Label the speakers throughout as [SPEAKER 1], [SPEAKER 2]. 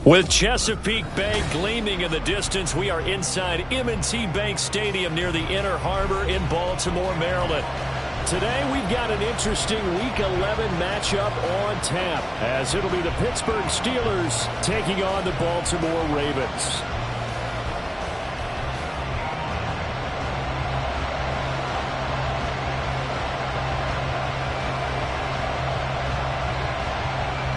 [SPEAKER 1] With Chesapeake Bay gleaming in the distance, we are inside M&T Bank Stadium near the Inner Harbor in Baltimore, Maryland. Today we've got an interesting Week 11 matchup on tap, as it'll be the Pittsburgh Steelers taking on the Baltimore Ravens.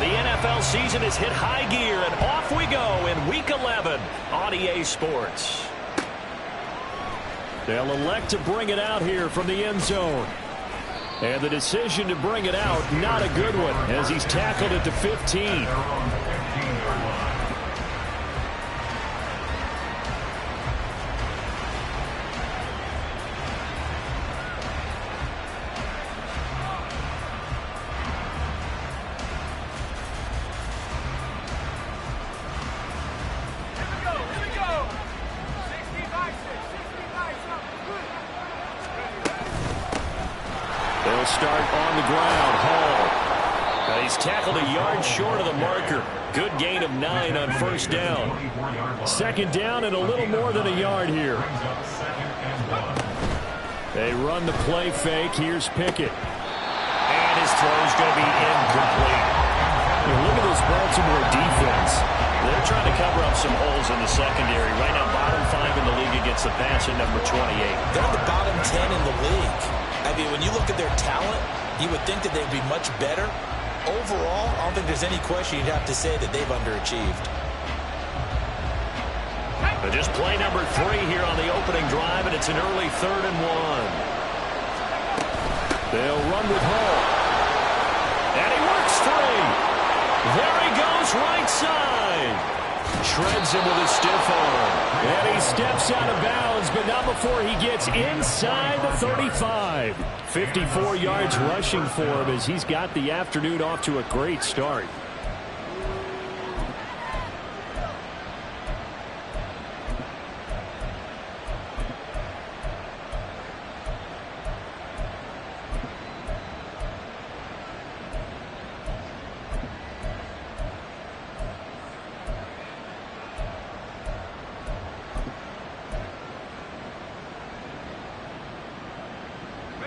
[SPEAKER 1] The NFL season has hit high gear, and off we go in Week 11 on EA Sports. They'll elect to bring it out here from the end zone. And the decision to bring it out, not a good one, as he's tackled at the 15. They'll start on the ground. Hall. He's tackled a yard short of the marker. Good gain of 9 on first down. Second down and a little more than a yard here. They run the play fake. Here's Pickett. And his throw's going to be incomplete. Look at this Baltimore defense. They're trying to cover up some holes in the secondary. Right now, bottom 5 in the league against the pass at number 28.
[SPEAKER 2] They're the bottom 10 in the league. I mean, when you look at their talent, you would think that they'd be much better. Overall, I don't think there's any question you'd have to say that they've underachieved.
[SPEAKER 1] But just play number 3 here on the opening drive, and it's an early 3rd and 1. They'll run with Hall. And he works free. There he goes, right side. Shreds him with a stiff arm. And he steps out of bounds, but not before he gets inside the 35. 54 yards rushing for him as he's got the afternoon off to a great start.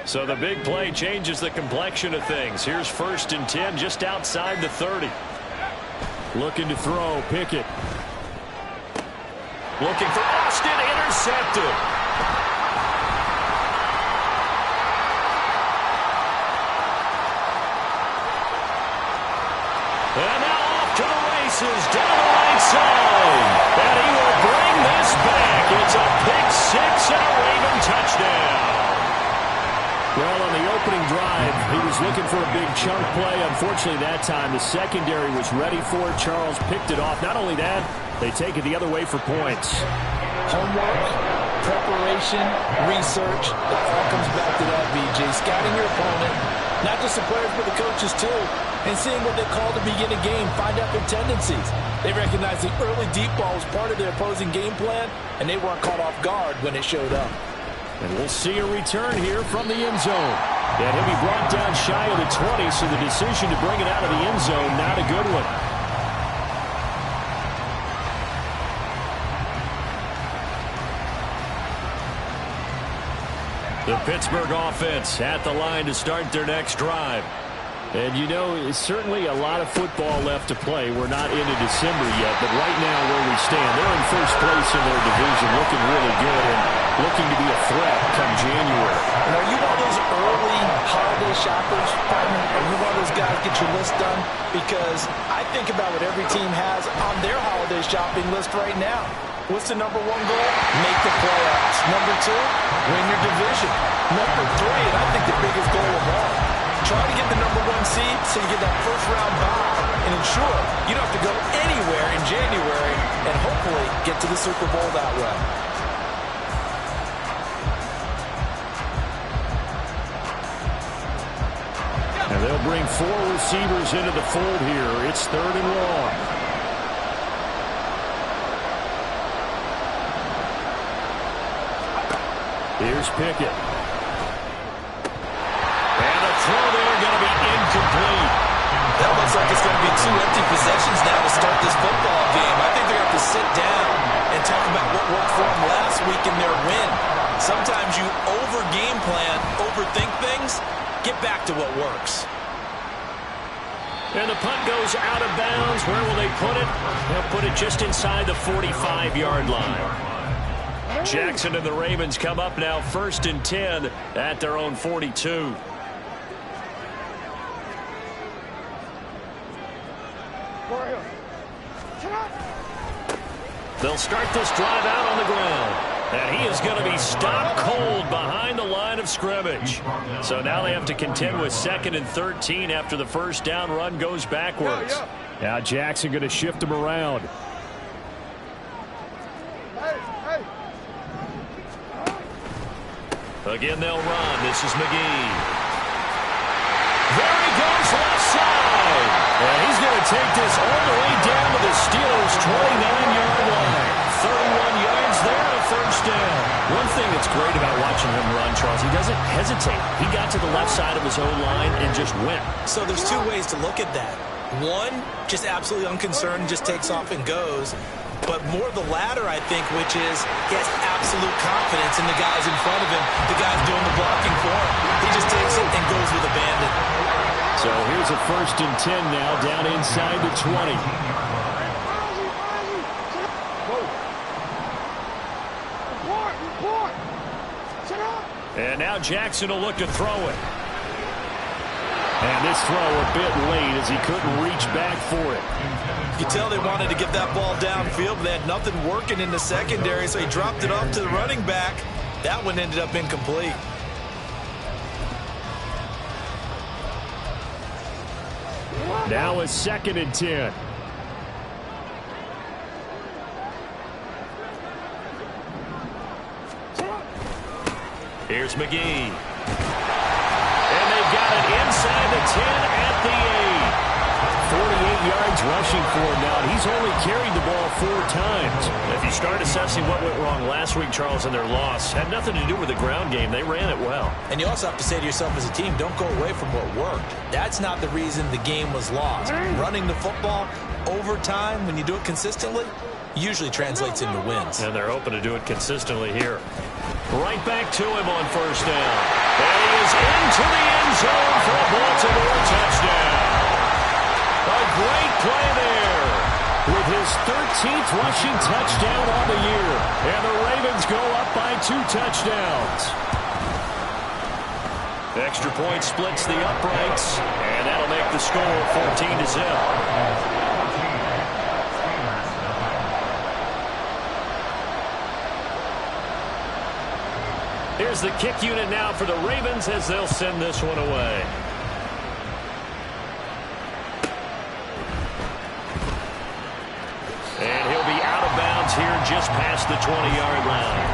[SPEAKER 1] So the big play changes the complexion of things. Here's 1st and 10 just outside the 30. Looking to throw, Pickett. Looking for Austin, intercepted. And now off to the races, down the right side. And he will bring this back. It's a pick 6 and a Raven touchdown. Well, on the opening drive, he was looking for a big chunk play. Unfortunately, that time, the secondary was ready for it. Charles picked it off. Not only that, they take it the other way for points.
[SPEAKER 3] Homework, preparation, research, it all comes back to that, BJ. Scouting your opponent, not just the players, but the coaches, too, and seeing what they call to begin a game, find out their tendencies. They recognize the early deep ball was part of their opposing game plan, and they weren't caught off guard when it showed up.
[SPEAKER 1] And we'll see a return here from the end zone. And he'll be brought down shy of the 20, so the decision to bring it out of the end zone, not a good one. The Pittsburgh offense at the line to start their next drive. And, you know, it's certainly a lot of football left to play. We're not into December yet, but right now where we stand, they're in first place in their division, looking really good and looking to be a threat come January.
[SPEAKER 3] And are you one of those early holiday shoppers, partner? Are you one of those guys get your list done? Because I think about what every team has on their holiday shopping list right now. What's the number 1 goal? Make the playoffs. Number 2, win your division. Number 3, and I think the biggest goal of all, try to get the number 1 seed so you get that first-round bye and ensure you don't have to go anywhere in January and hopefully get to the Super Bowl that way.
[SPEAKER 1] And they'll bring 4 receivers into the fold here. It's 3rd and long. Here's Pickett. And the throw there going to be incomplete.
[SPEAKER 2] That looks like it's going to be 2 empty possessions now to start this football sit down and talk about what worked for them last week in their win. Sometimes you over-game plan, overthink things. Get back to what works.
[SPEAKER 1] And the punt goes out of bounds. Where will they put it? They'll put it just inside the 45-yard line. Jackson and the Ravens come up now 1st and 10 at their own 42. They'll start this drive out on the ground. And he is going to be stopped cold behind the line of scrimmage. So now they have to contend with 2nd and 13 after the first down run goes backwards. Now Jackson going to shift him around. Again, they'll run. This is McGee. There he goes, left side. And he's going to take this all the way down to the Steelers' 29-yard line. 31 yards there, a first down. One thing that's great about watching him run, Charles, he doesn't hesitate. He got to the left side of his own line and just went.
[SPEAKER 2] So there's two ways to look at that. One, just absolutely unconcerned, just takes off and goes. But more the latter, I think, which is he has absolute confidence in the guys in front of him, the guys doing the blocking for him. He just takes it and goes with abandon.
[SPEAKER 1] So here's a 1st and 10 now, down inside the 20. And now Jackson will look to throw it. And this throw a bit late as he couldn't reach back for it.
[SPEAKER 2] You can tell they wanted to get that ball downfield, but they had nothing working in the secondary, so he dropped it off to the running back. That one ended up incomplete.
[SPEAKER 1] Now a 2nd and 10. Here's McGee. And they've got it inside the 10 at the 8. 48 yards rushing for him now. He's only carried the ball 4 times. If you start assessing what went wrong last week, Charles, in their loss, had nothing to do with the ground game. They ran it well.
[SPEAKER 2] And you also have to say to yourself as a team, don't go away from what worked. That's not the reason the game was lost. Running the football over time, when you do it consistently, usually translates into wins.
[SPEAKER 1] And they're hoping to do it consistently here. Right back to him on first down. And he is into the end zone for a Baltimore touchdown. A great play there with his 13th rushing touchdown on the year. And the Ravens go up by 2 touchdowns. Extra point splits the uprights, and that'll make the score 14-0. Here's the kick unit now for the Ravens as they'll send this one away. And he'll be out of bounds here just past the 20-yard line.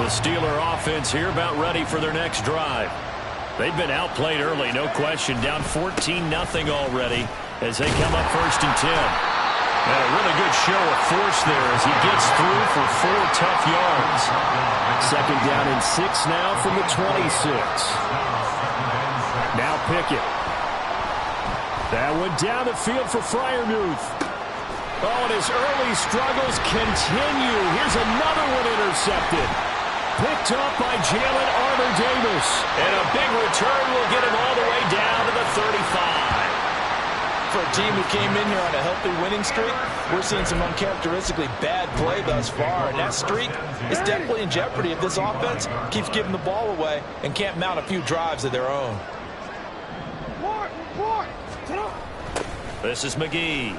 [SPEAKER 1] The Steeler offense here about ready for their next drive. They've been outplayed early, no question. Down 14-0 already as they come up 1st and 10. And a really good show of force there as he gets through for 4 tough yards. 2nd down and 6 now from the 26. Now Pickett. That one down the field for Freiermuth. Oh, and his early struggles continue. Here's another one intercepted. Picked up by Jalen Armour-Davis. And a big return will get him all the way down to the 35.
[SPEAKER 3] For a team who came in here on a healthy winning streak, we're seeing some uncharacteristically bad play thus far. And that streak is definitely in jeopardy if this offense keeps giving the ball away and can't mount a few drives of their own.
[SPEAKER 1] This is McGee.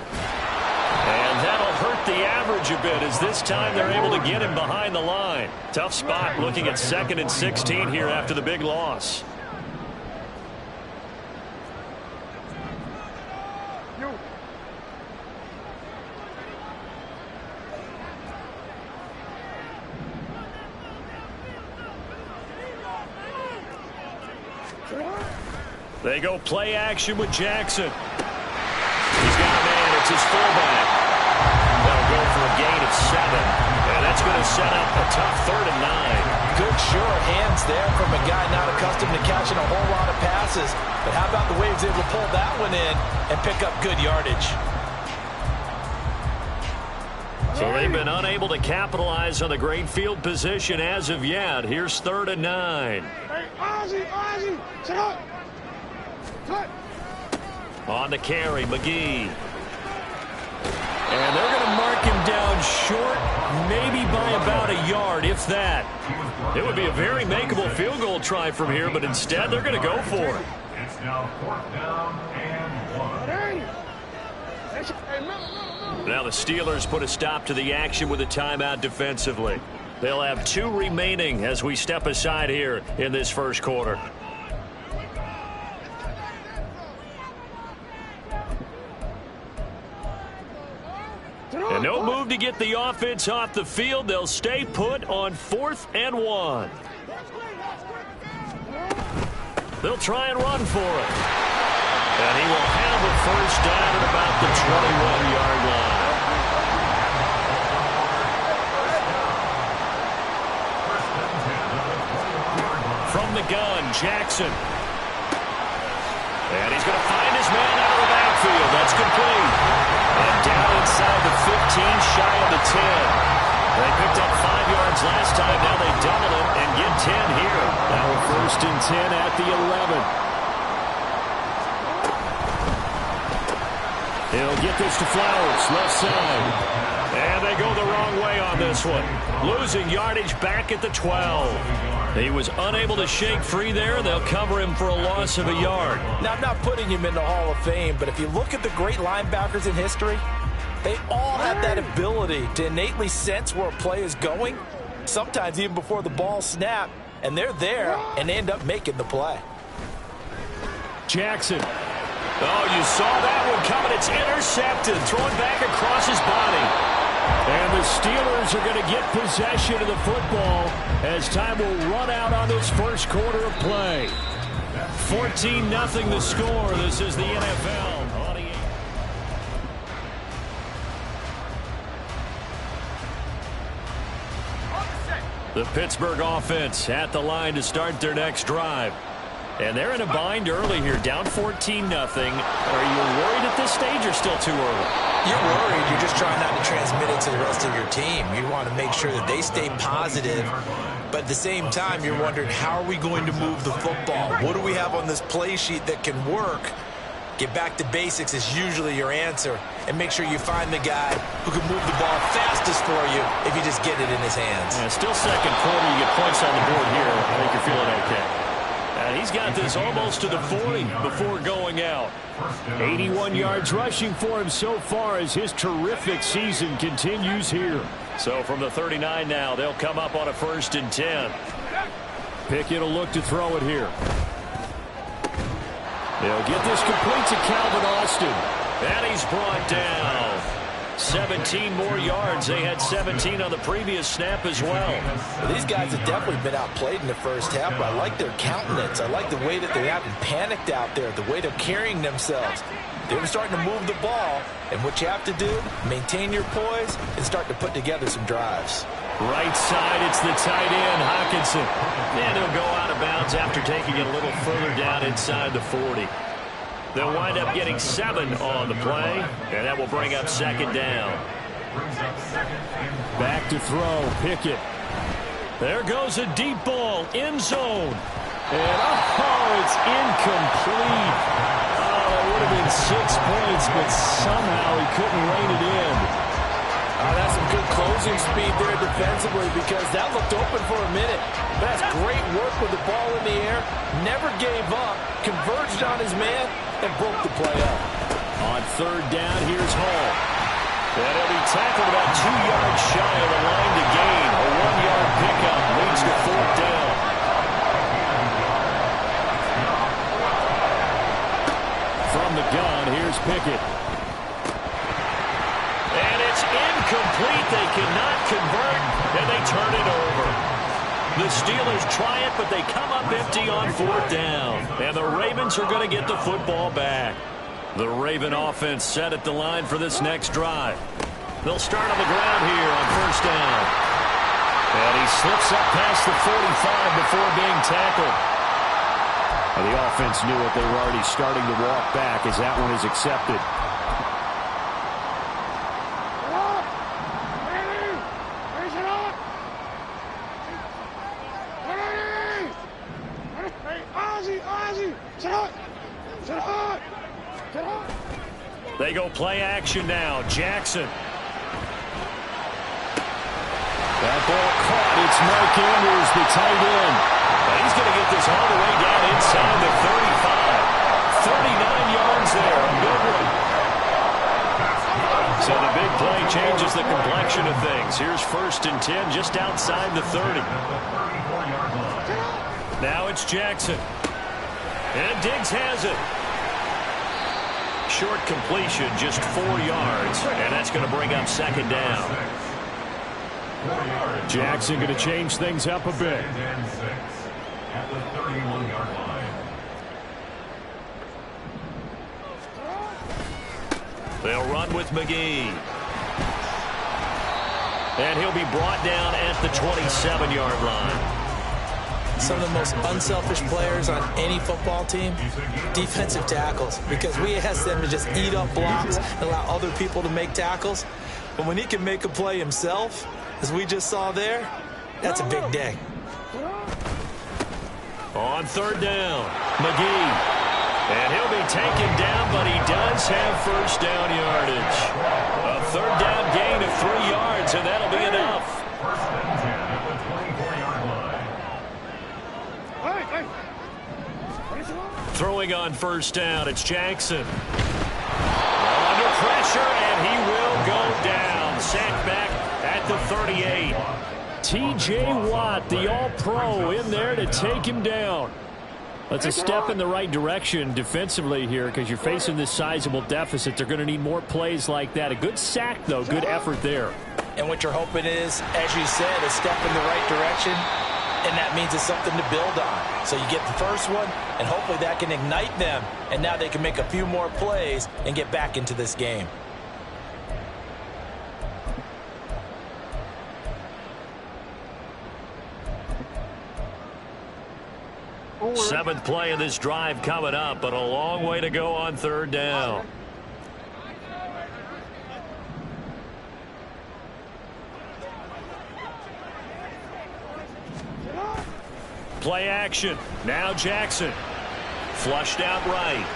[SPEAKER 1] And that'll hurt the average a bit as this time they're able to get him behind the line. Tough spot looking at 2nd and 16 here after the big loss. They go play action with Jackson. He's got a man. It's his fullback. They'll go for a gain of 7. And that's going to set up a tough 3rd and 9.
[SPEAKER 3] Good short hands there from a guy not accustomed to catching a whole lot of passes. But how about the way he was able to pull that one in and pick up good yardage?
[SPEAKER 1] So they've been unable to capitalize on the great field position as of yet. Here's 3rd and 9. On the carry, McGee. And they're going to mark him down short, maybe by about a yard, if that. It would be a very makeable field goal try from here, but instead they're going to go for it.
[SPEAKER 4] It's now 4th down and 1.
[SPEAKER 1] Now the Steelers put a stop to the action with a timeout defensively. They'll have 2 remaining as we step aside here in this first quarter. And no move to get the offense off the field. They'll stay put on 4th and 1. They'll try and run for it. And he will have a first down at about the 21-yard line. From the gun, Jackson. And he's going to find his man out of the backfield. That's complete. And down inside the 15, shy of the 10. They picked up 5 yards last time. Now they double it and get 10 here. Now a 1st and 10 at the 11. He'll get this to Flowers, left side. And they go the wrong way on this one. Losing yardage back at the 12. He was unable to shake free there. They'll cover him for a loss of a yard.
[SPEAKER 3] Now, I'm not putting him in the Hall of Fame, but if you look at the great linebackers in history, they all have that ability to innately sense where a play is going, sometimes even before the ball snapped, and they're there and end up making the play.
[SPEAKER 1] Jackson. Oh, you saw that one coming. It's intercepted, thrown back across his body. And the Steelers are going to get possession of the football as time will run out on this first quarter of play. 14-0 the score. This is the NFL. The Pittsburgh offense at the line to start their next drive. And they're in a bind early here, down 14-0. Are you worried at this stage or still too early?
[SPEAKER 2] You're worried. You're just trying not to transmit it to the rest of your team. You want to make sure that they stay positive. But at the same time, you're wondering, how are we going to move the football? What do we have on this play sheet that can work? Get back to basics is usually your answer. And make sure you find the guy who can move the ball fastest for you if you just get it in his hands.
[SPEAKER 1] Yeah, still second quarter. You get points on the board here. I think you're feeling okay. And he's got this almost to the 40 before going out. 81 yards rushing for him so far as his terrific season continues here. So from the 39 now, they'll come up on a 1st and 10. Pickett will look to throw it here. They'll get this complete to Calvin Austin. And he's brought down. 17 more yards. They had 17 on the previous snap as well.
[SPEAKER 3] These guys have definitely been outplayed in the first half, but I like their countenance. I like the way that they haven't panicked out there, the way they're carrying themselves. They're starting to move the ball, and what you have to do, maintain your poise and start to put together some drives.
[SPEAKER 1] Right side, it's the tight end, Hockenson. And he'll go out of bounds after taking it a little further down inside the 40. They'll wind up getting 7 on the play, and that will bring up 2nd down. Back to throw, Pickett. There goes a deep ball, end zone. And it's incomplete. Oh, it would have been 6 points, but somehow he couldn't rein it in.
[SPEAKER 3] That's some good closing speed there defensively because that looked open for a minute. But that's great work with the ball in the air. Never gave up, converged on his man, and broke the play up.
[SPEAKER 1] On 3rd down, here's Hall. And he'll be tackled about 2 yards shy of the line to gain. A 1-yard pickup leads to 4th down. From the gun, here's Pickett. And it's incomplete. They cannot convert, and they turn it over. The Steelers try it, but they come up empty on 4th down. And the Ravens are going to get the football back. The Raven offense set at the line for this next drive. They'll start on the ground here on 1st down. And he slips up past the 45 before being tackled. Well, the offense knew it. They were already starting to walk back as that one is accepted. They go play action now. Jackson. That ball caught. It's Mark Andrews, the tight end. And he's going to get this all the way down inside the 35. 39 yards there. A good one. So the big play changes the complexion of things. Here's 1st and 10 just outside the 30. Now it's Jackson. And Diggs has it. Short completion, just 4 yards. And that's going to bring up 2nd down. Jackson going to change things up a bit.
[SPEAKER 4] At the 31-yard line.
[SPEAKER 1] They'll run with McGee. And he'll be brought down at the 27-yard line.
[SPEAKER 2] Some of the most unselfish players on any football team, defensive tackles, because we ask them to just eat up blocks and allow other people to make tackles. But when he can make a play himself, as we just saw there, that's a big day.
[SPEAKER 1] On 3rd down, McGee. And he'll be taken down, but he does have 1st down yardage. A 3rd down gain of 3 yards, and that'll be enough.
[SPEAKER 4] 1st and 10 at the 24-yard line.
[SPEAKER 1] Throwing on 1st down, it's Jackson. Under pressure, and he will go down. Sacked back at the 38. T.J. Watt, the All-Pro, in there to take him down. That's a step in the right direction defensively here because you're facing this sizable deficit. They're going to need more plays like that. A good sack, though. Good effort there.
[SPEAKER 2] And what you're hoping is, as you said, a step in the right direction, and that means it's something to build on. So you get the first one, and hopefully that can ignite them, and now they can make a few more plays and get back into this game.
[SPEAKER 1] Seventh play of this drive coming up, but a long way to go on 3rd down. Play action. Now Jackson. Flushed out right.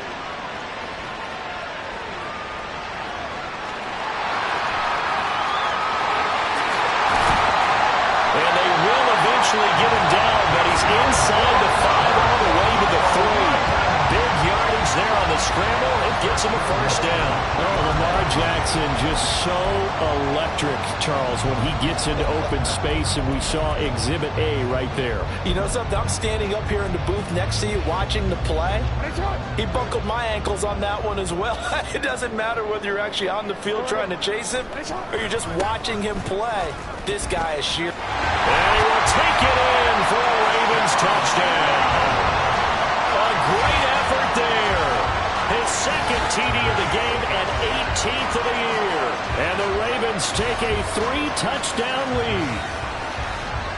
[SPEAKER 1] And they will eventually get him down, but he's inside the 5 all the way to the 3. Big yardage there on the scramble. It gets him a 1st down. Oh, Lamar Jackson just so electric, Charles, when he gets into open space, and we saw Exhibit A right there.
[SPEAKER 3] You know something? I'm standing up here in the booth next to you watching the play. He buckled my ankles on that one as well. It doesn't matter whether you're actually on the field trying to chase him or you're just watching him play. This guy is sheer.
[SPEAKER 1] And he will take it in for a Ravens touchdown. A great effort there. His 2nd TD of the game and 18th of the year. And the Ravens take a 3-touchdown lead.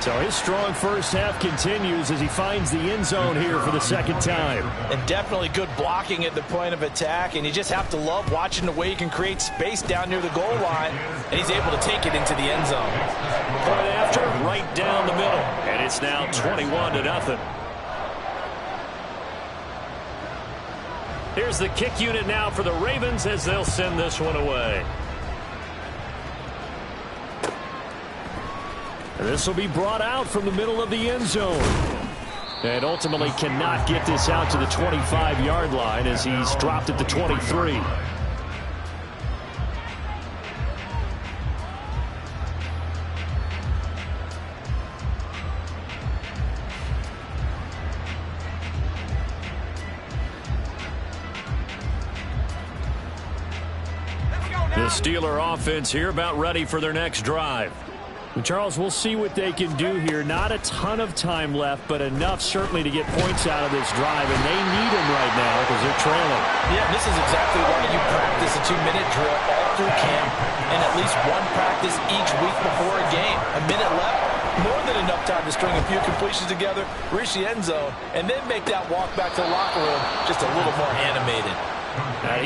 [SPEAKER 1] So his strong first half continues as he finds the end zone here for the 2nd time.
[SPEAKER 3] And definitely good blocking at the point of attack. And you just have to love watching the way he can create space down near the goal line. And he's able to take it into the end zone.
[SPEAKER 1] Right after, right down the middle. And it's now 21-0. Here's the kick unit now for the Ravens as they'll send this one away. And this will be brought out from the middle of the end zone. And ultimately cannot get this out to the 25-yard line as he's dropped at the 23. The Steeler offense here about ready for their next drive. And Charles, we'll see what they can do here. Not a ton of time left, but enough certainly to get points out of this drive, and they need them right now because they're trailing.
[SPEAKER 2] Yeah, this is exactly why you practice a 2-minute drill all through camp and at least one practice each week before a game. A minute left,
[SPEAKER 3] more than enough time to string a few completions together, reach the end zone, and then make that walk back to the locker room just a little more animated.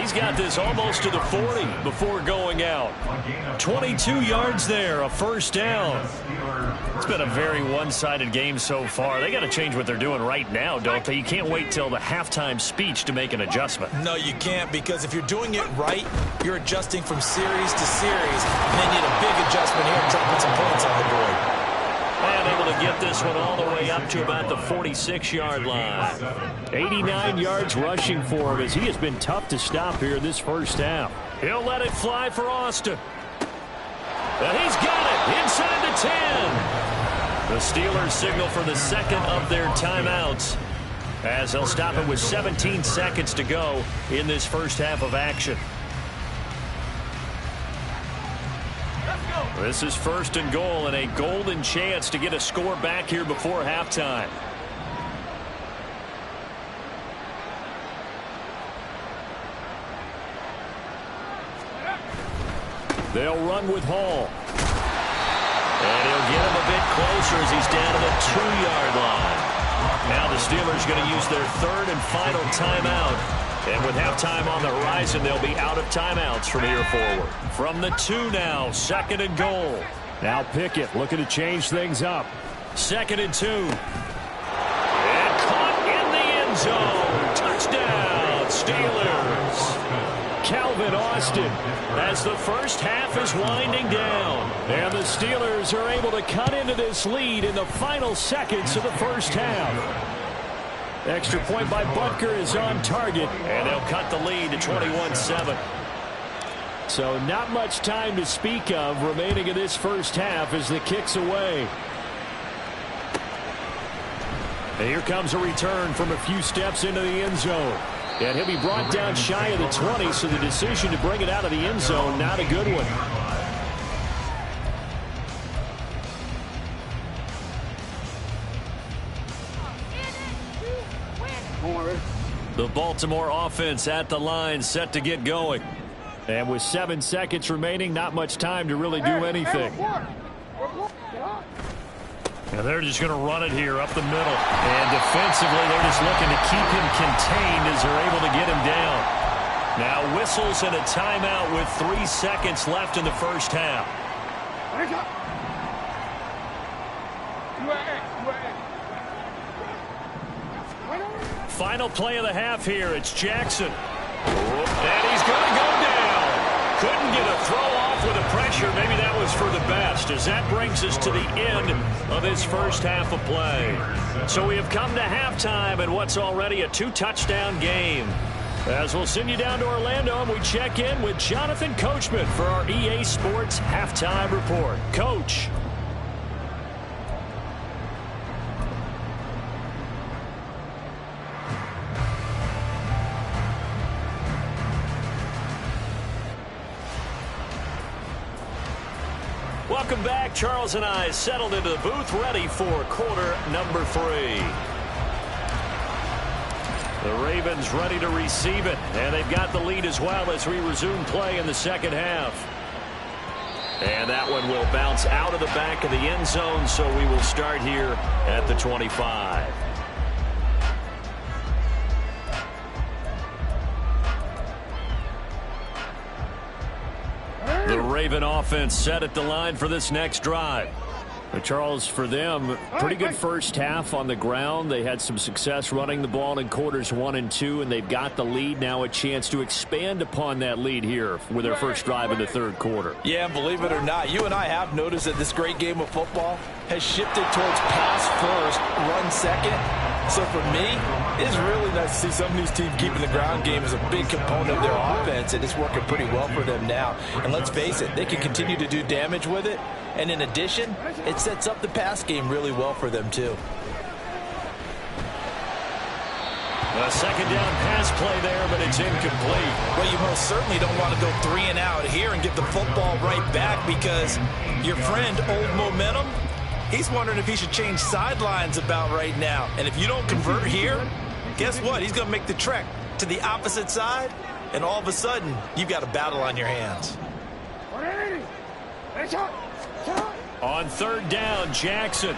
[SPEAKER 1] He's got this almost to the 40 before going out. 22 yards there, a first down. It's been a very one-sided game so far. They got to change what they're doing right now, don't they? You can't wait till the halftime speech to make an adjustment.
[SPEAKER 2] No, you can't, because if you're doing it right, you're adjusting from series to series, and then you need a big adjustment here and try to put some points on the board.
[SPEAKER 1] And able to get this one all the way up to about the 46-yard line. 89 yards rushing for him as he has been tough to stop here this first half. He'll let it fly for Austin. And he's got it inside the 10. The Steelers signal for the second of their timeouts as they'll stop it with 17 seconds to go in this first half of action. This is first and goal and a golden chance to get a score back here before halftime. They'll run with Hall. And he'll get him a bit closer as he's down to the 2-yard line. Now the Steelers going to use their third and final timeout. And with halftime on the horizon, they'll be out of timeouts from here forward. From the 2 now, second and goal. Now Pickett looking to change things up. Second and 2. And caught in the end zone. Touchdown, Steelers. Calvin Austin as the first half is winding down. And the Steelers are able to cut into this lead in the final seconds of the first half. Extra point by Butker is on target, and they'll cut the lead to 21-7. So not much time to speak of remaining in this first half as the kick's away. And here comes a return from a few steps into the end zone. And he'll be brought down shy of the 20, so the decision to bring it out of the end zone, not a good one. The Baltimore offense at the line, set to get going. And with 7 seconds remaining, not much time to really do anything. And they're just going to run it here up the middle. And defensively, they're just looking to keep him contained as they're able to get him down. Now whistles and a timeout with 3 seconds left in the first half. Final play of the half here. It's Jackson. And he's going to go down. Couldn't get a throw off with the pressure. Maybe that was for the best, as that brings us to the end of this first half of play. So we have come to halftime in what's already a 2-touchdown game. As we'll send you down to Orlando, and we check in with Jonathan Coachman for our EA Sports Halftime Report. Coach. Welcome back. Charles and I settled into the booth, ready for quarter number 3. The Ravens ready to receive it, and they've got the lead as well as we resume play in the second half. And that one will bounce out of the back of the end zone, so we will start here at the 25. The Raven offense set at the line for this next drive. But Charles, for them, pretty good first half on the ground. They had some success running the ball in quarters 1 and 2, and they've got the lead now, a chance to expand upon that lead here with their first drive in the third quarter.
[SPEAKER 3] Yeah, and believe it or not, you and I have noticed that this great game of football has shifted towards pass first, run second. So for me, it's really nice to see some of these teams keeping the ground game as a big component of their offense, and it's working pretty well for them now. And let's face it, they can continue to do damage with it. And in addition, it sets up the pass game really well for them, too.
[SPEAKER 1] A second down pass play there, but it's incomplete.
[SPEAKER 2] Well, you most certainly don't want to go 3 and out here and get the football right back, because your friend, Old Momentum, he's wondering if he should change sidelines about right now. And if you don't convert here, guess what? He's going to make the trek to the opposite side, and all of a sudden, you've got a battle on your hands.
[SPEAKER 1] On third down, Jackson.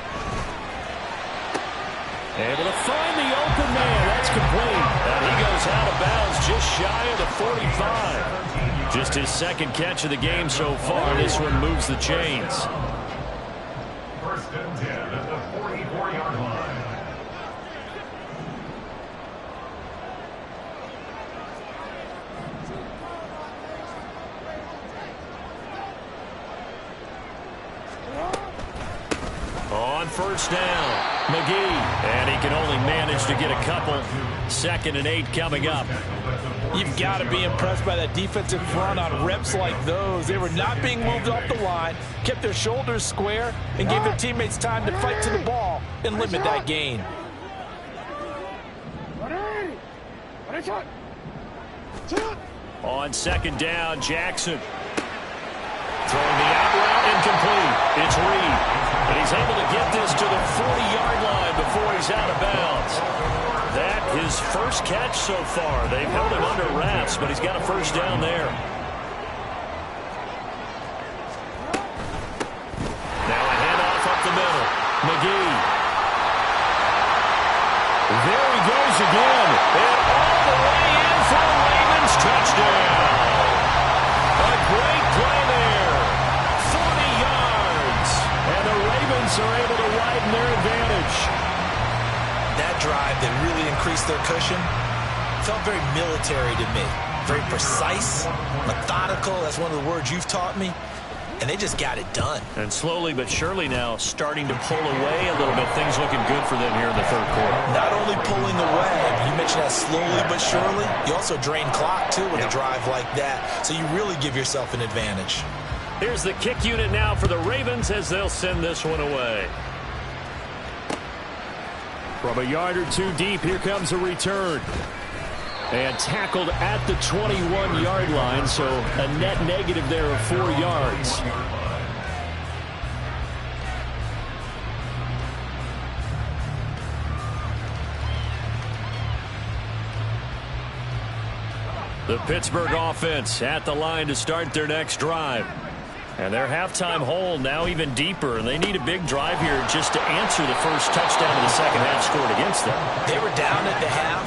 [SPEAKER 1] Able to find the open man. That's complete. And he goes out of bounds just shy of the 45. Just his second catch of the game so far. This one moves the chains.
[SPEAKER 4] First and 10 at the 44-yard line.
[SPEAKER 1] On first down, McGee. And he can only manage to get a couple. 2nd and 8 coming up.
[SPEAKER 3] You've got to be impressed by that defensive front on reps like those. They were not being moved off the line, kept their shoulders square, and gave their teammates time to fight to the ball and limit that gain.
[SPEAKER 1] On 2nd down, Jackson. Throwing the out route incomplete. It's Reed. And he's able to get this to the 40-yard line before he's out of bounds. That his first catch so far. They've held him under wraps, but he's got a first down there. Now a handoff up the middle. McGee. There he goes again. And all the way in for a Ravens touchdown. A great play there. 40 yards. And the Ravens are able to widen their advantage.
[SPEAKER 2] That drive that really increased their cushion felt very military to me. Very precise, methodical. That's one of the words you've taught me. And they just got it done.
[SPEAKER 1] And slowly but surely now starting to pull away a little bit. Things looking good for them here in the third quarter.
[SPEAKER 2] Not only pulling away, you mentioned that slowly but surely. You also drain clock, too, with a drive like that. So you really give yourself an advantage.
[SPEAKER 1] Here's the kick unit now for the Ravens as they'll send this one away. From a yard or two deep, here comes a return. And tackled at the 21-yard line, so a net negative there of 4 yards. The Pittsburgh offense at the line to start their next drive. And their halftime hole now even deeper, and they need a big drive here just to answer the first touchdown of the second half scored against them.
[SPEAKER 2] They were down at the half.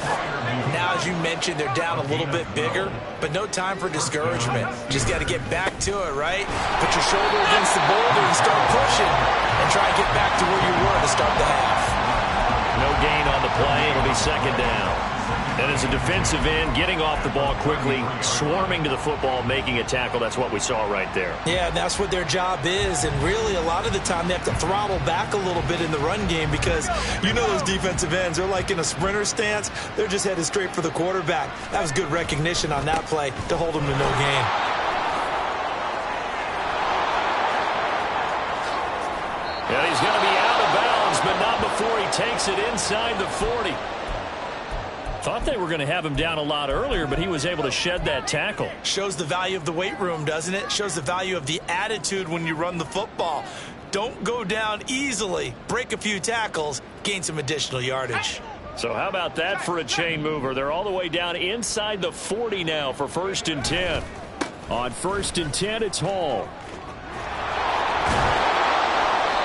[SPEAKER 2] Now, as you mentioned, they're down a little bit bigger, but no time for discouragement. Just got to get back to it, right? Put your shoulder against the boulder and start pushing and try to get back to where you were to start the half.
[SPEAKER 1] No gain on the play. It'll be second down. And as a defensive end, getting off the ball quickly, swarming to the football, making a tackle, that's what we saw right there.
[SPEAKER 2] Yeah, and that's what their job is. And really, a lot of the time, they have to throttle back a little bit in the run game because you know those defensive ends, they're like in a sprinter stance. They're just headed straight for the quarterback. That was good recognition on that play to hold them to no gain.
[SPEAKER 1] Yeah, he's going to be out of bounds, but not before he takes it inside the 40. Thought they were going to have him down a lot earlier, but he was able to shed that tackle.
[SPEAKER 2] Shows the value of the weight room, doesn't it? Shows the value of the attitude when you run the football. Don't go down easily. Break a few tackles, gain some additional yardage.
[SPEAKER 1] So how about that for a chain mover? They're all the way down inside the 40 now for 1st and 10. On 1st and 10, it's Hall.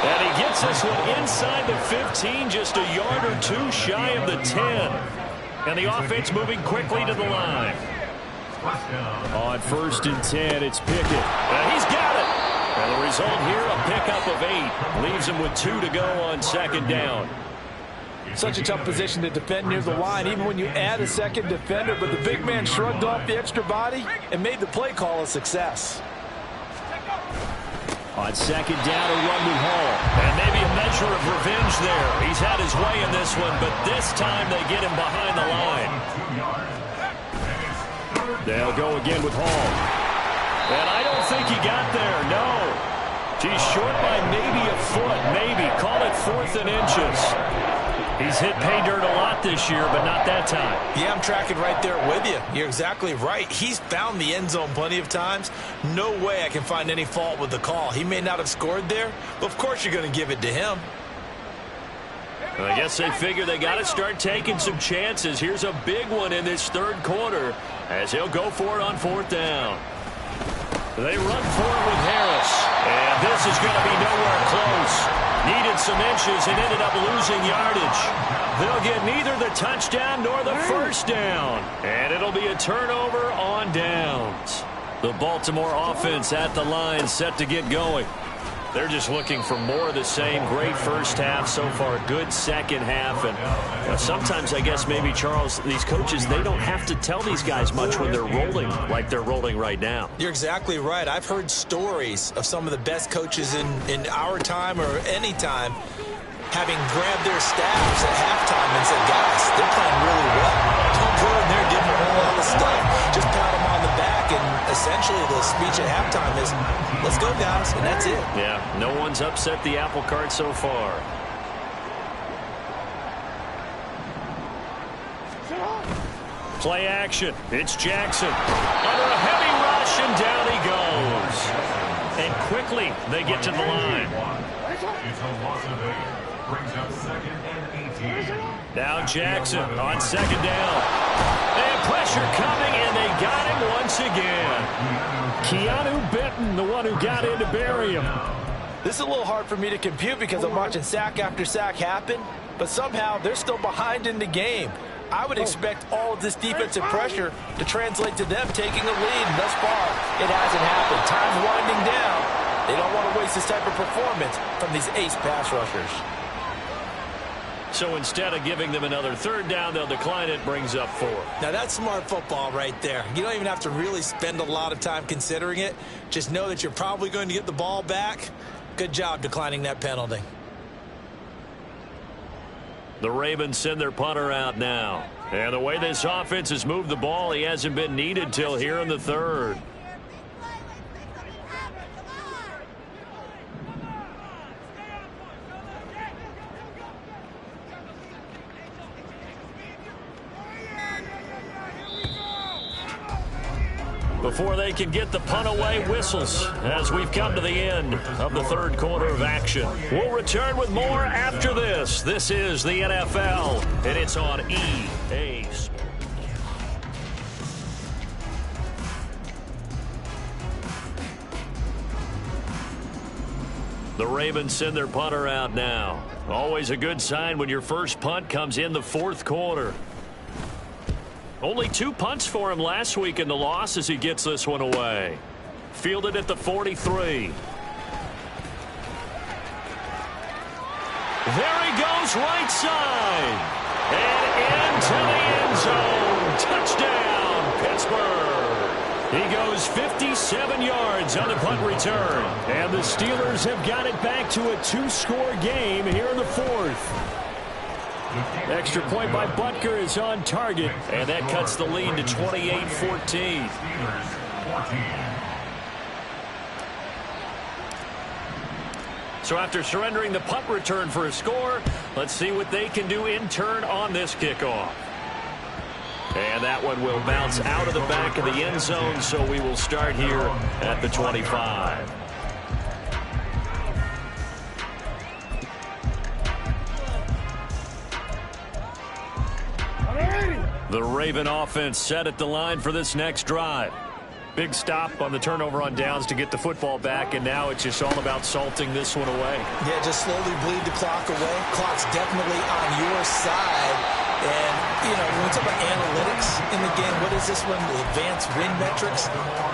[SPEAKER 1] And he gets this one inside the 15, just a yard or two shy of the 10. And the offense moving quickly to the line. On 1st and 10, it's Pickett. And he's got it. And the result here, a pickup of 8. Leaves him with 2 to go on 2nd down.
[SPEAKER 3] Such a tough position to defend near the line, even when you add a second defender. But the big man shrugged off the extra body and made the play call a success.
[SPEAKER 1] On 2nd down, a run with Hall. And maybe a measure of revenge there. He's had his way in this one, but this time they get him behind the line. They'll go again with Hall. And I don't think he got there, no. He's short by maybe a foot, maybe. Call it 4th and inches. He's hit pay dirt a lot this year, but not that time.
[SPEAKER 2] Yeah, I'm tracking right there with you. You're exactly right. He's found the end zone plenty of times. No way I can find any fault with the call. He may not have scored there, but of course you're going to give it to him.
[SPEAKER 1] Well, I guess they figure they got to start taking some chances. Here's a big one in this third quarter as he'll go for it on 4th down. They run for it with Harris. And this is going to be nowhere close. Needed some inches and ended up losing yardage. They'll get neither the touchdown nor the first down. And it'll be a turnover on downs. The Baltimore offense at the line set to get going. They're just looking for more of the same. Great first half so far. Good second half. And sometimes, I guess, maybe, Charles, these coaches, they don't have to tell these guys much when they're rolling like they're rolling right now.
[SPEAKER 2] You're exactly right. I've heard stories of some of the best coaches in our time or any time having grabbed their staffs at halftime and said, guys, they're playing really well. Don't go in there, give them a whole lot of stuff. Just pat them on the back, and essentially the speech at halftime is, let's go, guys, and that's it.
[SPEAKER 1] Yeah, no one's upset the apple cart so far. Play action. It's Jackson. Under a heavy rush, and down he goes. And quickly they get to the line.
[SPEAKER 4] It's a loss of 8. Brings up 2nd and 18.
[SPEAKER 1] Now Jackson on second down. And pressure coming, and they got him once again. Keanu Benton, the one who got in to bury him.
[SPEAKER 3] This is a little hard for me to compute because I'm watching sack after sack happen, but somehow they're still behind in the game. I would expect all of this defensive pressure to translate to them taking a lead, and thus far, it hasn't happened. Time's winding down. They don't want to waste this type of performance from these ace pass rushers.
[SPEAKER 1] So instead of giving them another third down, they'll decline it, brings up 4.
[SPEAKER 2] Now, that's smart football right there. You don't even have to really spend a lot of time considering it. Just know that you're probably going to get the ball back. Good job declining that penalty.
[SPEAKER 1] The Ravens send their punter out now. And the way this offense has moved the ball, he hasn't been needed till here in the third. Before they can get the punt away, whistles as we've come to the end of the third quarter of action. We'll return with more after this. This is the NFL, and it's on EA Sports. The Ravens send their punter out now. Always a good sign when your first punt comes in the fourth quarter. Only 2 punts for him last week in the loss as he gets this one away. Fielded at the 43. There he goes, right side. And into the end zone. Touchdown, Pittsburgh. He goes 57 yards on the punt return. And the Steelers have got it back to a 2-score game here in the fourth. Extra point by Butker is on target, and that cuts the lead to 28-14. So after surrendering the punt return for a score, let's see what they can do in turn on this kickoff. And that one will bounce out of the back of the end zone, so we will start here at the 25. The Raven offense set at the line for this next drive. Big stop on the turnover on downs to get the football back, and now it's just all about salting this one away.
[SPEAKER 2] Yeah, just slowly bleed the clock away. Clock's definitely on your side. And, you know, when we talk about analytics in the game, what is this one? The advanced win metrics?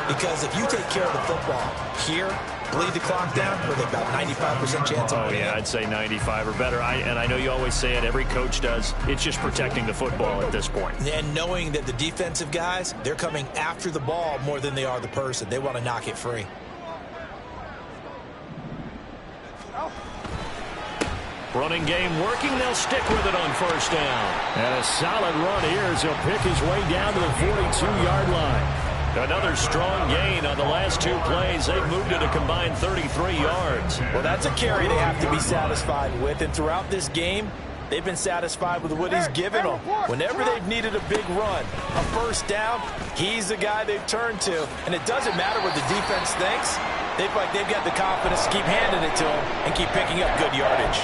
[SPEAKER 2] Because if you take care of the football here, bleed the clock down, with about 95% chance of winning.
[SPEAKER 1] Yeah, I'd say 95 or better. And I know you always say it, every coach does. It's just protecting the football at this point.
[SPEAKER 2] And knowing that the defensive guys, they're coming after the ball more than they are the person. They want to knock it free.
[SPEAKER 1] Running game working. They'll stick with it on first down. And a solid run here as he'll pick his way down to the 42-yard line. Another strong gain on the last 2 plays. They've moved it a combined 33 yards.
[SPEAKER 3] Well, that's a carry they have to be satisfied with. And throughout this game, they've been satisfied with what he's given them. Whenever they've needed a big run, a first down, he's the guy they've turned to. And it doesn't matter what the defense thinks. They've got the confidence to keep handing it to him and keep picking up good yardage.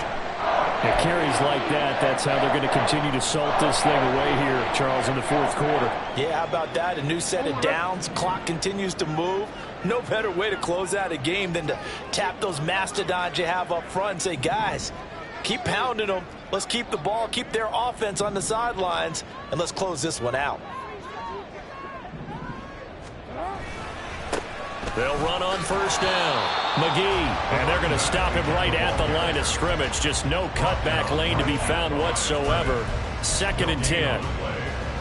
[SPEAKER 1] It carries like that. That's how they're going to continue to salt this thing away here, Charles, in the fourth quarter.
[SPEAKER 3] Yeah, how about that? A new set of downs. Clock continues to move. No better way to close out a game than to tap those mastodons you have up front and say, guys, keep pounding them. Let's keep the ball, keep their offense on the sidelines, and let's close this one out.
[SPEAKER 1] They'll run on first down. McGee, and they're going to stop him right at the line of scrimmage. Just no cutback lane to be found whatsoever. 2nd and 10.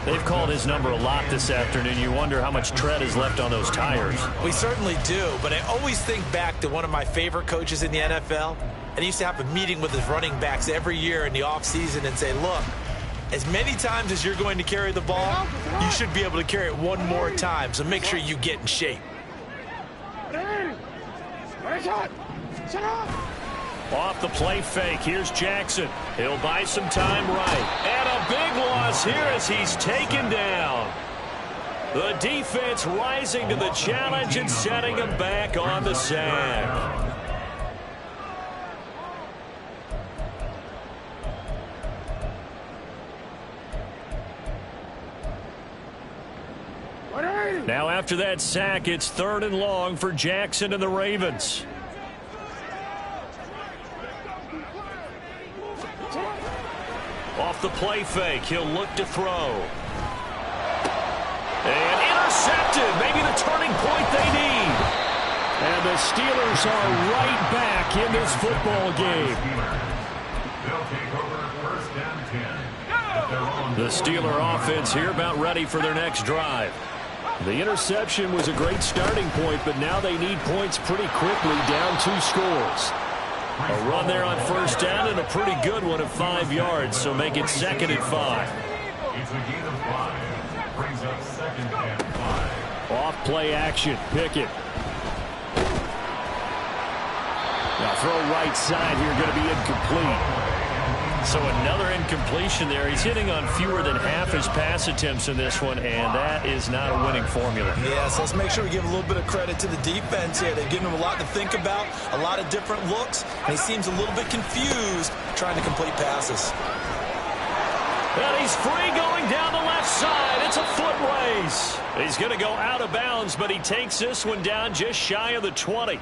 [SPEAKER 1] They've called his number a lot this afternoon. You wonder how much tread is left on those tires.
[SPEAKER 2] We certainly do, but I always think back to one of my favorite coaches in the NFL, and he used to have a meeting with his running backs every year in the offseason and say, look, as many times as you're going to carry the ball, you should be able to carry it one more time, so make sure you get in shape.
[SPEAKER 1] Off the play fake, here's Jackson. He'll buy some time right. And a big loss here as he's taken down. The defense rising to the challenge and setting him back on the sack. Now after that sack, it's 3rd and long for Jackson and the Ravens. Off the play fake, he'll look to throw. And intercepted, maybe the turning point they need. And the Steelers are right back in this football game.
[SPEAKER 4] They'll take over 1st and 10.
[SPEAKER 1] The Steeler offense here about ready for their next drive. The interception was a great starting point, but now they need points pretty quickly, down 2 scores. A run there on first down and a pretty good one at 5 yards, so make it 2nd and 5.
[SPEAKER 4] It's a gain of 5. Brings up 2nd and 5.
[SPEAKER 1] Off play action, Pickett. Now throw right side here, going to be incomplete. So another incompletion there. He's hitting on fewer than half his pass attempts in this one, and that is not a winning formula.
[SPEAKER 3] Yeah, so let's make sure we give a little bit of credit to the defense here. They've given him a lot to think about, a lot of different looks, and he seems a little bit confused trying to complete passes.
[SPEAKER 1] And he's free going down the left side. It's a foot race. He's going to go out of bounds, but he takes this one down just shy of the 20.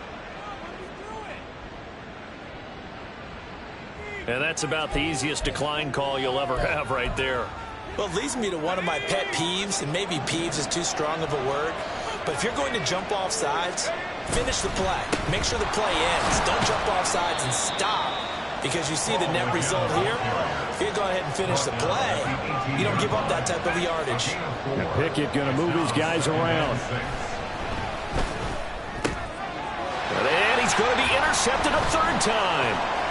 [SPEAKER 1] And that's about the easiest decline call you'll ever have right there.
[SPEAKER 2] Well, it leads me to one of my pet peeves, and maybe peeves is too strong of a word, but if you're going to jump off sides, finish the play. Make sure the play ends. Don't jump off sides and stop, because you see the net result here. If you go ahead and finish the play, you don't give up that type of yardage.
[SPEAKER 1] And Pickett going to move his guys around. And he's going to be intercepted a 3rd time.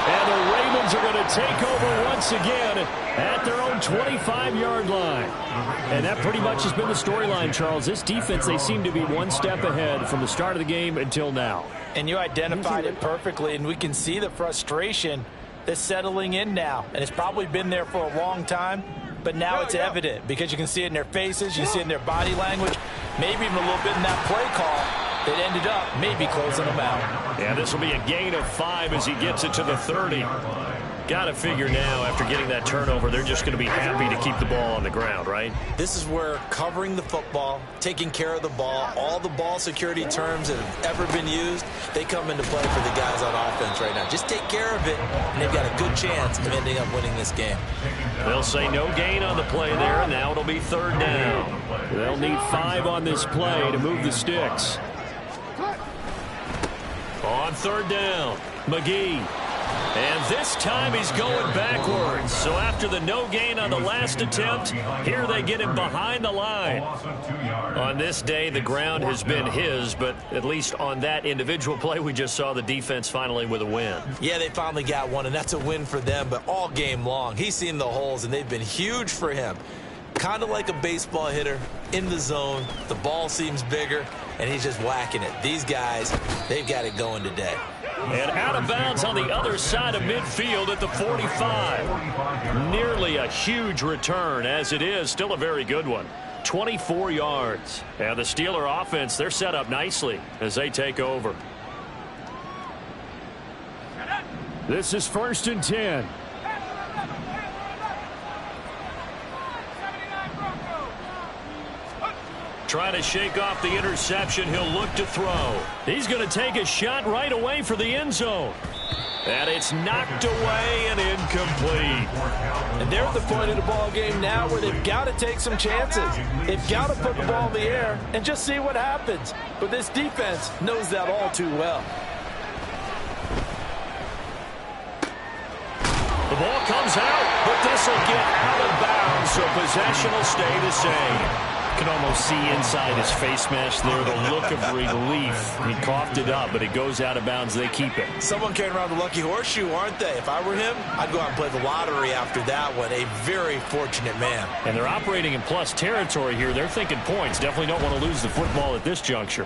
[SPEAKER 1] And the Ravens are going to take over once again at their own 25-yard line. And that pretty much has been the storyline, Charles. This defense, they seem to be one step ahead from the start of the game until now.
[SPEAKER 3] And you identified it perfectly, and we can see the frustration that's settling in now. And it's probably been there for a long time, but now it's evident because you can see it in their faces, you see it in their body language, maybe even a little bit in that play call that ended up maybe closing them out.
[SPEAKER 1] Yeah, this will be a gain of 5 as he gets it to the 30. Got to figure now, after getting that turnover, they're just going to be happy to keep the ball on the ground, right?
[SPEAKER 2] This is where covering the football, taking care of the ball, all the ball security terms that have ever been used, they come into play for the guys on offense right now. Just take care of it, and they've got a good chance of ending up winning this game.
[SPEAKER 1] They'll say no gain on the play there, and now it'll be 3rd down. They'll need 5 on this play to move the sticks. On 3rd down, McGee. And this time he's going backwards. So after the no gain on the last attempt, here they get him behind the line. On this day, the ground has been his, but at least on that individual play, we just saw the defense finally with a win.
[SPEAKER 2] Yeah, they finally got one, and that's a win for them, but all game long, he's seen the holes, and they've been huge for him. Kind of like a baseball hitter in the zone. The ball seems bigger, and he's just whacking it. These guys, they've got it going today.
[SPEAKER 1] And out of bounds on the other side of midfield at the 45. Nearly a huge return, as it is still a very good one. 24 yards. And the Steeler offense, they're set up nicely as they take over. This is 1st and 10. Trying to shake off the interception. He'll look to throw. He's going to take a shot right away for the end zone. And it's knocked away and incomplete.
[SPEAKER 3] And they're at the point of the ball game now where they've got to take some chances. They've got to put the ball in the air and just see what happens. But this defense knows that all too well.
[SPEAKER 1] The ball comes out, but this will get out of bounds, so possession will stay the same. You can almost see inside his face mask there the look of relief. He coughed it up, but it goes out of bounds. They keep it.
[SPEAKER 2] Someone carrying around the lucky horseshoe, aren't they? If I were him, I'd go out and play the lottery after that one. A very fortunate man.
[SPEAKER 1] And they're operating in plus territory here. They're thinking points. Definitely don't want to lose the football at this juncture.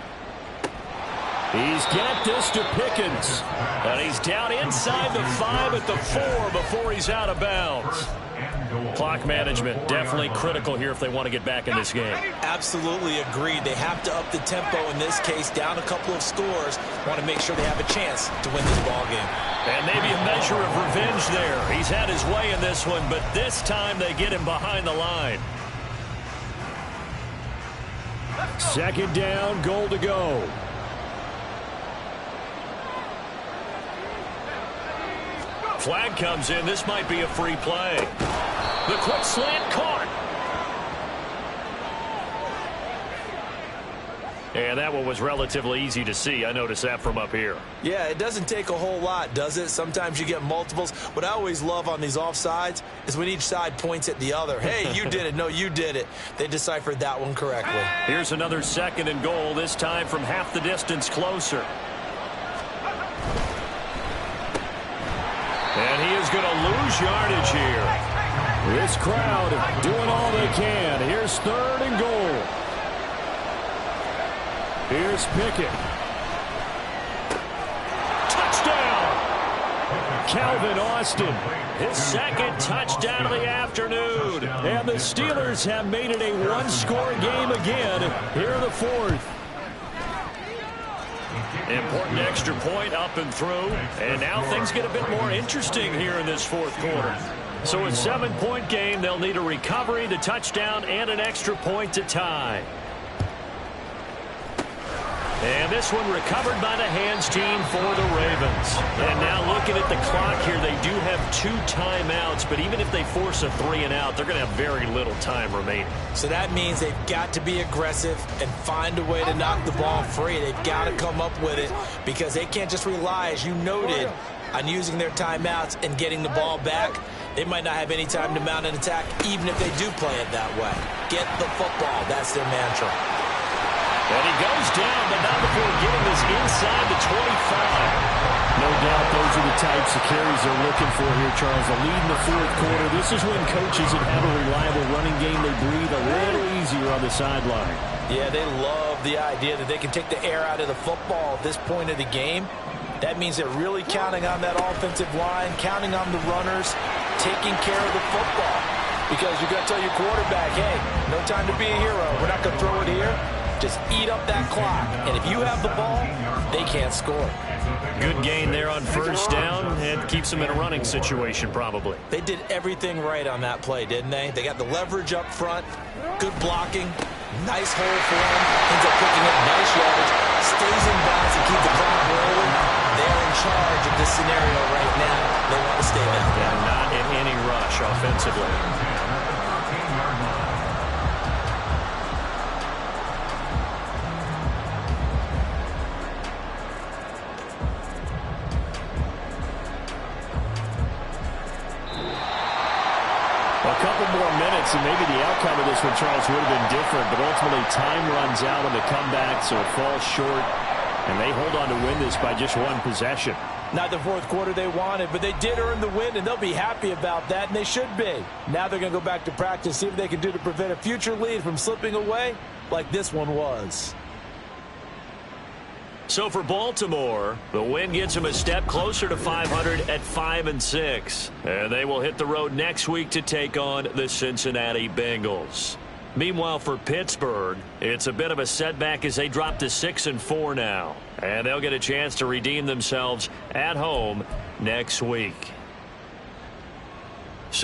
[SPEAKER 1] He's got this to Pickens. And he's down inside the 5 at the 4 before he's out of bounds. Clock management definitely critical here if they want to get back in this game.
[SPEAKER 2] Absolutely agreed. They have to up the tempo in this case, down a couple of scores. Want to make sure they have a chance to win this ball game.
[SPEAKER 1] And maybe a measure of revenge there. He's had his way in this one, but this time they get him behind the line. Second down, goal to go. Flag comes in. This might be a free play. The quick slant caught. And that one was relatively easy to see. I noticed that from up here.
[SPEAKER 2] Yeah, it doesn't take a whole lot, does it? Sometimes you get multiples. What I always love on these offsides is when each side points at the other. Hey, you did it. No, you did it. They deciphered that one correctly.
[SPEAKER 1] Here's another second and goal, this time from half the distance closer. And he is going to lose yardage here. This crowd doing all they can. Here's third and goal. Here's Pickett. Touchdown! Calvin Austin, his second touchdown of the afternoon. And the Steelers have made it a one-score game again here in the fourth. Important extra point up and through. And now things get a bit more interesting here in this fourth quarter. So a 7-point game, they'll need a recovery, the touchdown, and an extra point to tie. And this one recovered by the hands team for the Ravens. And now looking at the clock here, they do have 2 timeouts, but even if they force a 3 and out, they're going to have very little time remaining.
[SPEAKER 2] So that means they've got to be aggressive and find a way to knock the ball free. They've got to come up with it because they can't just rely, as you noted, on using their timeouts and getting the ball back. They might not have any time to mount an attack, even if they do play it that way. Get the football. That's their mantra.
[SPEAKER 1] And he goes down, but not before getting this inside the 25. No doubt those are the types of carries they're looking for here, Charles. A lead in the fourth quarter. This is when coaches that have a reliable running game, they breathe a little easier on the sideline.
[SPEAKER 3] Yeah, they love the idea that they can take the air out of the football at this point of the game. That means they're really counting on that offensive line, counting on the runners, taking care of the football. Because you're going to tell your quarterback, hey, no time to be a hero. We're not going to throw it here. Just eat up that clock. And if you have the ball, they can't score.
[SPEAKER 1] Good gain there on first down. It keeps them in a running situation probably.
[SPEAKER 2] They did everything right on that play, didn't they? They got the leverage up front, good blocking, nice hole for him, ends up picking up nice yardage, stays in bounds and keep the clock rolling. They're in charge of this scenario right now. They want to stay that way.
[SPEAKER 1] And not in any rush offensively. A couple more minutes and maybe the outcome of this one, Charles, would have been different, but ultimately time runs out on the comeback, so it falls short, and they hold on to win this by just 1 possession.
[SPEAKER 3] Not the fourth quarter they wanted, but they did earn the win, and they'll be happy about that, and they should be. Now they're going to go back to practice, see what they can do to prevent a future lead from slipping away like this one was.
[SPEAKER 1] So for Baltimore, the win gets them a step closer to 500 at 5-6. And they will hit the road next week to take on the Cincinnati Bengals. Meanwhile, for Pittsburgh, it's a bit of a setback as they drop to 6-4 now. And they'll get a chance to redeem themselves at home next week.